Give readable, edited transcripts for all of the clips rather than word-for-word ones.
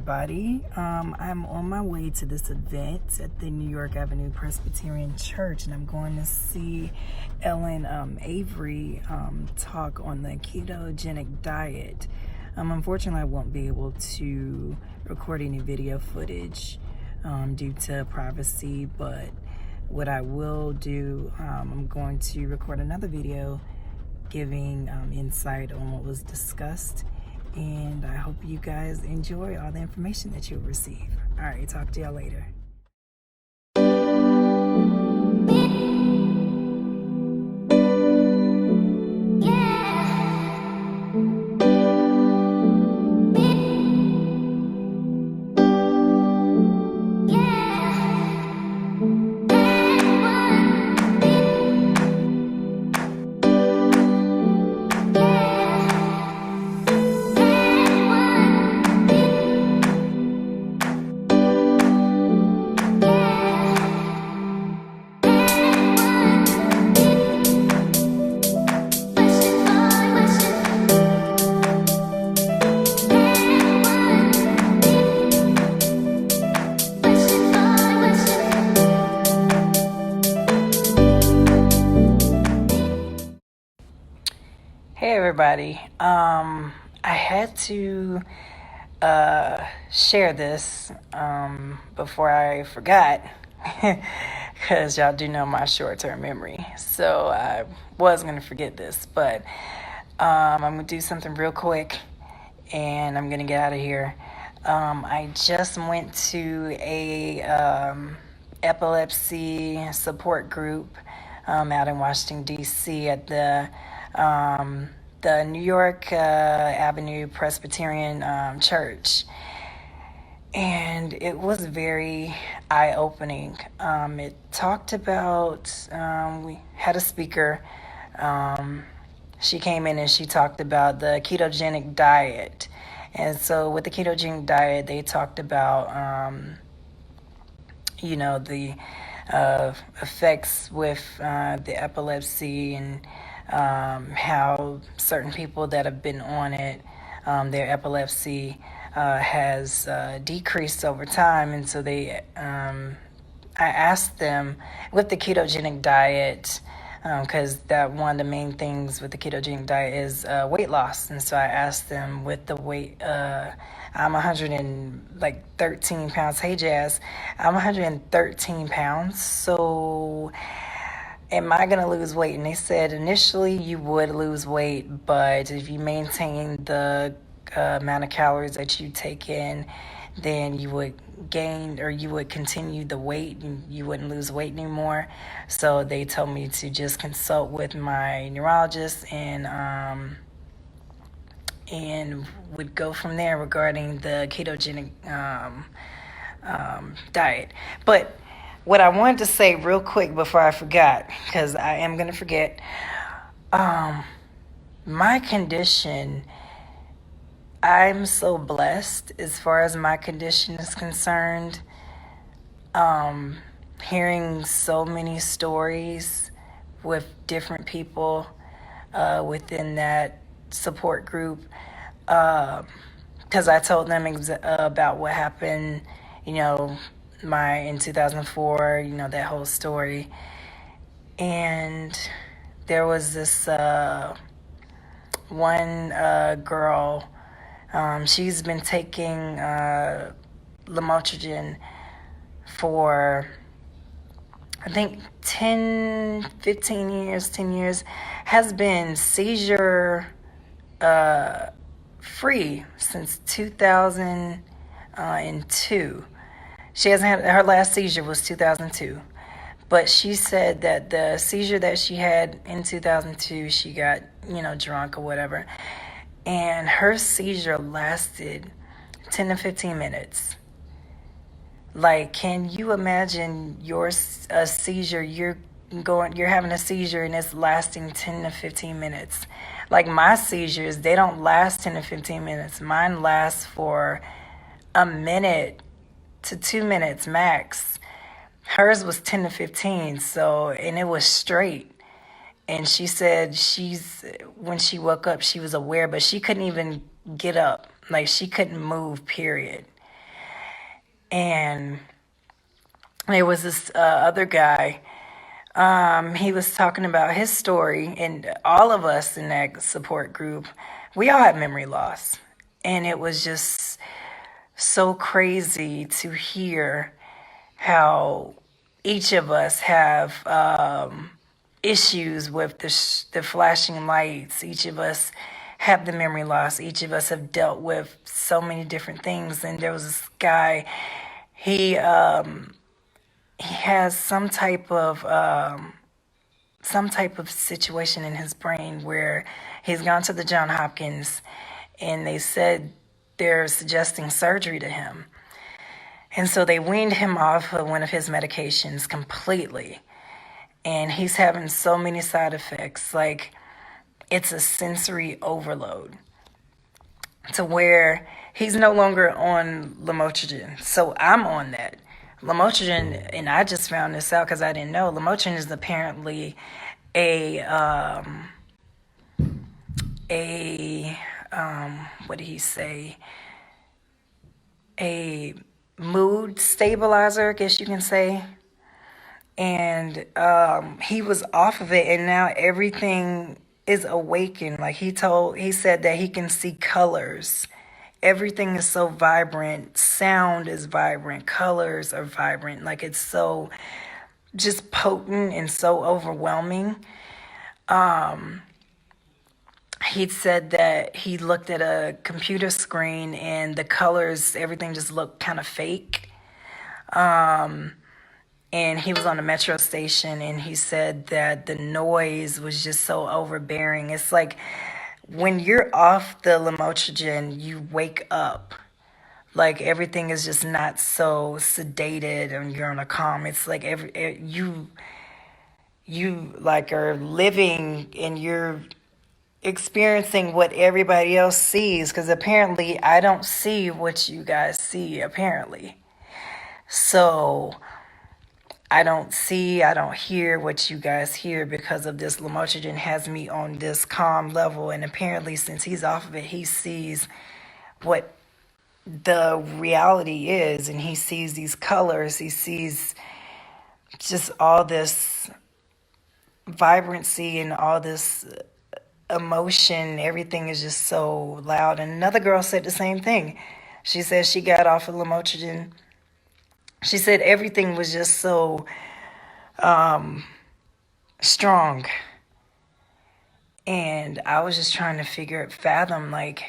everybody. I'm on my way to this event at the New York Avenue Presbyterian Church, and I'm going to see Ellen Avery talk on the ketogenic diet. Unfortunately, I won't be able to record any video footage due to privacy, but what I will do, I'm going to record another video giving insight on what was discussed, and I hope you guys enjoy all the information that you'll receive. All right, talk to y'all later. Hey everybody, I had to share this before I forgot, because y'all do know my short-term memory, so I was going to forget this, but I'm going to do something real quick and I'm going to get out of here. I just went to a epilepsy support group out in Washington, D.C. at the New York Avenue Presbyterian Church, and it was very eye-opening. It talked about, we had a speaker, she came in and she talked about the ketogenic diet, and so with the ketogenic diet they talked about the effects with the epilepsy, and how certain people that have been on it, their epilepsy has decreased over time. And so I asked them with the ketogenic diet, because that one of the main things with the ketogenic diet is weight loss. And so I asked them with the weight, I'm 113 pounds. Hey Jazz, I'm 113 pounds. So am I going to lose weight? And they said initially you would lose weight, but if you maintain the amount of calories that you take in, then you would gain, or you would continue the weight, and you wouldn't lose weight anymore. So they told me to just consult with my neurologist and would go from there regarding the ketogenic diet. But what I wanted to say real quick before I forgot, because I am going to forget, my condition, I'm so blessed as far as my condition is concerned. Hearing so many stories with different people within that support group, because I told them about what happened, in 2004, that whole story. And there was this one girl, she's been taking lamotrigine for, I think, 10 years, has been seizure free since 2002. She hasn't had, her last seizure was 2002. But she said that the seizure that she had in 2002, she got, drunk or whatever. And her seizure lasted 10 to 15 minutes. Like, can you imagine a seizure, you're having a seizure and it's lasting 10 to 15 minutes. Like, my seizures, they don't last 10 to 15 minutes. Mine lasts for a minute to 2 minutes max. Hers was 10 to 15, and it was straight. And she said when she woke up, she was aware, but she couldn't even get up. Like, she couldn't move, period. And there was this other guy. He was talking about his story, and all of us in that support group, we all had memory loss. And it was just so crazy to hear how each of us have issues with the flashing lights. Each of us have the memory loss. Each of us have dealt with so many different things. And there was this guy, he has some type of situation in his brain where he's gone to the John Hopkins and they said they're suggesting surgery to him. And so they weaned him off of one of his medications completely. And he's having so many side effects. Like, it's a sensory overload to where he's no longer on lamotrigine. So I'm on that. Lamotrigine, and I just found this out because I didn't know, lamotrigine is apparently a what did he say? A mood stabilizer, I guess you can say. And he was off of it, and now everything is awakened. Like he said that he can see colors. Everything is so vibrant. Sound is vibrant. Colors are vibrant. Like, it's so just potent and so overwhelming. He said that he looked at a computer screen and the colors, everything just looked kind of fake. And he was on a metro station and he said that the noise was just so overbearing. It's like when you're off the lamotrigine, you wake up. Like, everything is just not so sedated and you're on a calm. It's like you like are living and you're experiencing what everybody else sees, because apparently I don't see what you guys see, apparently. So I don't hear what you guys hear because of this. Lamotrigine has me on this calm level, and apparently since he's off of it, he sees what the reality is, and he sees these colors, he sees just all this vibrancy and all this emotion. Everything is just so loud. And another girl said the same thing. She said she got off of lamotrigine. She said everything was just so strong. And I was just trying to fathom, like,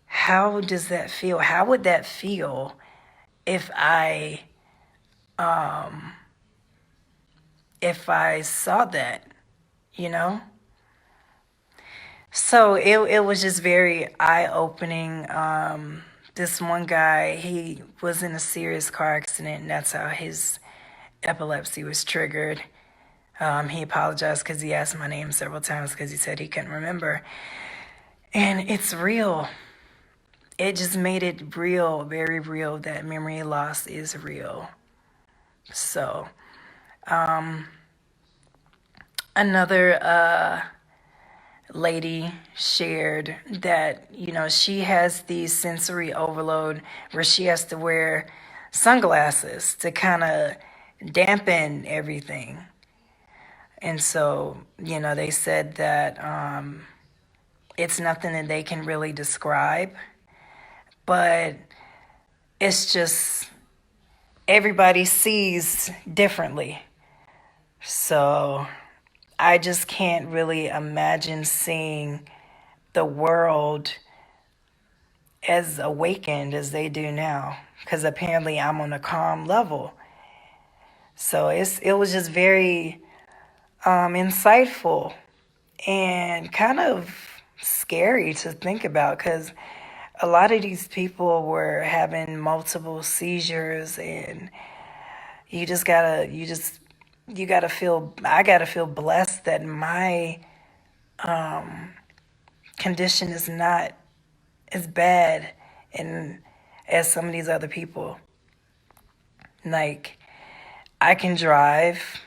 how does that feel? How would that feel if I saw that, you know? So it was just very eye-opening. This one guy, he was in a serious car accident, and that's how his epilepsy was triggered. He apologized because he asked my name several times because he said he couldn't remember. And it's real. It just made it real, very real, that memory loss is real. So, another lady shared that, she has the sensory overload where she has to wear sunglasses to kind of dampen everything. And so, they said that it's nothing that they can really describe, but it's just everybody sees differently. So I just can't really imagine seeing the world as awakened as they do now, because apparently I'm on a calm level. So it was just very insightful and kind of scary to think about, because a lot of these people were having multiple seizures, and you gotta feel, I gotta feel blessed that my condition is not as bad and as some of these other people. Like, I can drive,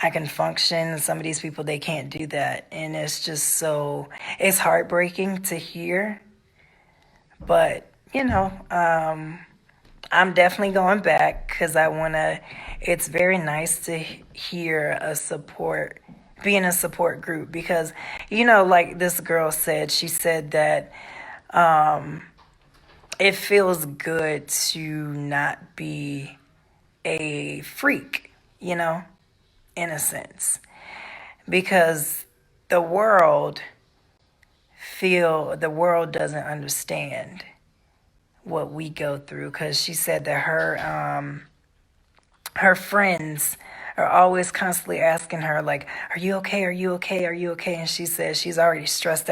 I can function. Some of these people, they can't do that. And it's heartbreaking to hear. But, I'm definitely going back because I want to. It's very nice to hear a support, be in a support group because, like this girl said, she said that it feels good to not be a freak, in a sense, because the world the world doesn't understand what we go through because she said that her friends are always constantly asking her like, are you okay, are you okay, are you okay, and she says she's already stressed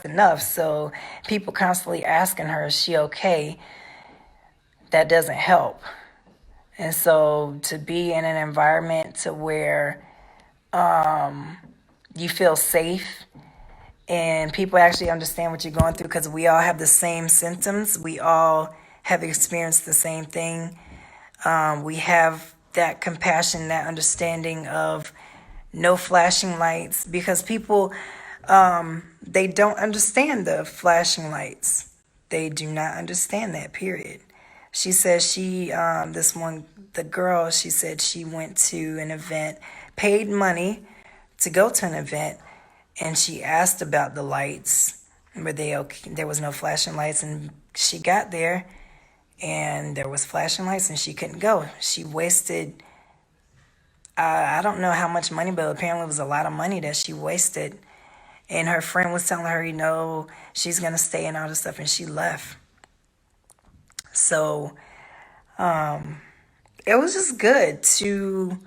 enough, so people constantly asking her, is she okay, that doesn't help. And so to be in an environment to where you feel safe and people actually understand what you're going through because we all have the same symptoms, we all have experienced the same thing. We have that compassion, that understanding of no flashing lights because people, they don't understand the flashing lights. They do not understand that, period. She says the girl, she said she went to an event, paid money to go to an event, and she asked about the lights. Were they okay? There was no flashing lights, and she got there and there was flashing lights and she couldn't go. She wasted, I don't know how much money, but apparently it was a lot of money that she wasted. And her friend was telling her, she's going to stay and all this stuff, and she left. So it was just good to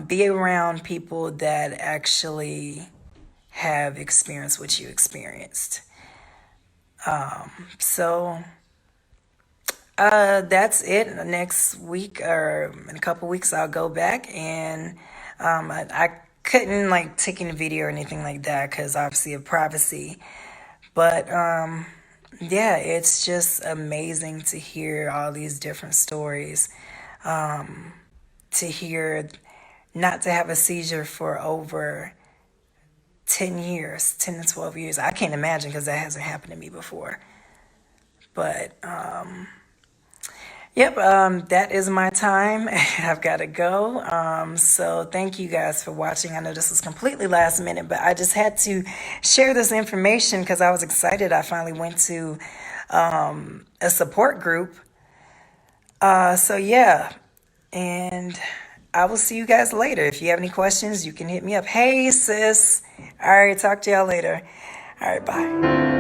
be around people that actually have experienced what you experienced. So that's it. Next week or in a couple weeks, I'll go back and I couldn't like take any video or anything like that because obviously of privacy. But yeah, it's just amazing to hear all these different stories. To hear not to have a seizure for over 10 years, 10 to 12 years. I can't imagine because that hasn't happened to me before. But yep, that is my time. I've got to go. So thank you guys for watching. I know this was completely last minute, but I just had to share this information because I was excited. I finally went to a support group. So yeah, and I will see you guys later. If you have any questions, you can hit me up. Hey, sis. All right, talk to y'all later. All right, bye.